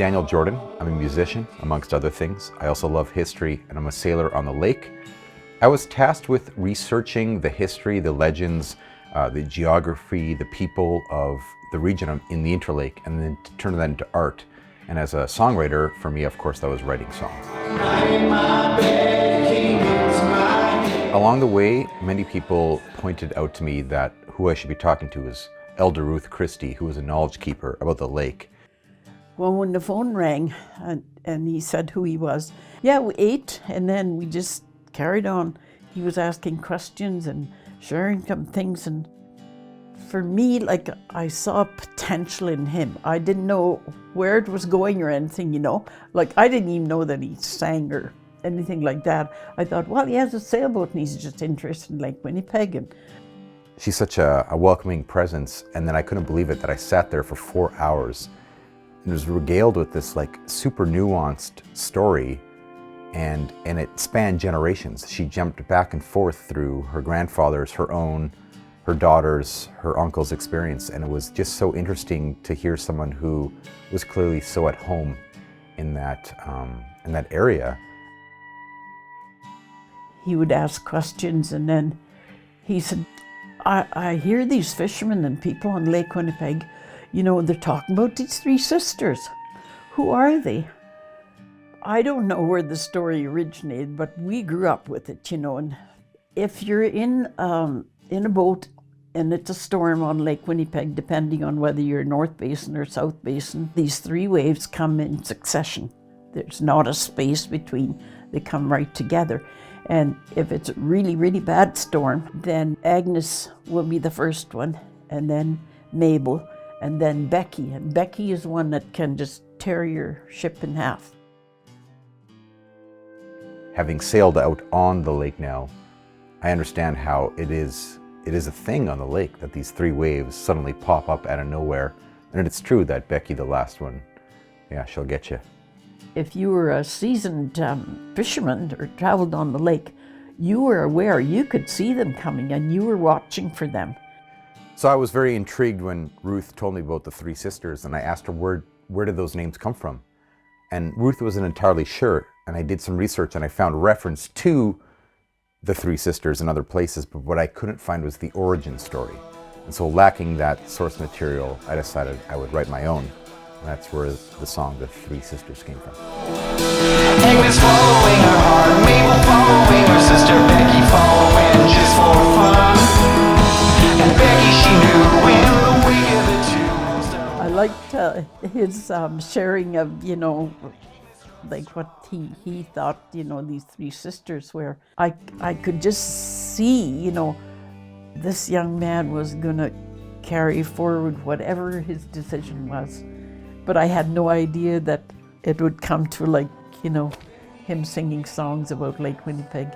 Daniel Jordan. I'm a musician, amongst other things. I also love history, and I'm a sailor on the lake. I was tasked with researching the history, the legends, the geography, the people of the region in the Interlake, and then to turn that into art. And as a songwriter, for me, of course, that was writing songs. Along the way, many people pointed out to me that who I should be talking to is Elder Ruth Christie, who was a knowledge keeper about the lake. Well, when the phone rang and he said who he was, yeah, we ate and then we just carried on. He was asking questions and sharing some things, and for me, like, I saw potential in him. I didn't know where it was going or anything, you know. Like, I didn't even know that he sang or anything like that. I thought, well, he has a sailboat and he's just interested in Lake Winnipeg. And she's such a welcoming presence, and then I couldn't believe it that I sat there for 4 hours and was regaled with this like super nuanced story, and it spanned generations. She jumped back and forth through her grandfather's, her own, her daughter's, her uncle's experience, and it was just so interesting to hear someone who was clearly so at home in that area. He would ask questions, and then he said, I hear these fishermen and people on Lake Winnipeg, you know, they're talking about these three sisters. Who are they? I don't know where the story originated, but we grew up with it, you know. And if you're in a boat and it's a storm on Lake Winnipeg, depending on whether you're North Basin or South Basin, these three waves come in succession. There's not a space between, they come right together. And if it's a really, really bad storm, then Agnes will be the first one, and then Mabel, and then Becky. And Becky is one that can just tear your ship in half. Having sailed out on the lake now, I understand how it is a thing on the lake that these three waves suddenly pop up out of nowhere. And it's true that Becky, the last one, yeah, she'll get you. If you were a seasoned fisherman or traveled on the lake, you were aware, you could see them coming and you were watching for them. So I was very intrigued when Ruth told me about the three sisters, and I asked her where did those names come from? And Ruth wasn't entirely sure, and I did some research and I found reference to the three sisters in other places, but what I couldn't find was the origin story. And so, lacking that source material, I decided I would write my own. And that's where the song The Three Sisters came from. Agnes following her heart, Mabel following her sister, Becky following just for fun. And Becky, she knew when the week of the two. I liked his sharing of, you know, like what he thought, you know, these three sisters were. I could just see, you know, this young man was gonna carry forward whatever his decision was. But I had no idea that it would come to, like, you know, him singing songs about Lake Winnipeg.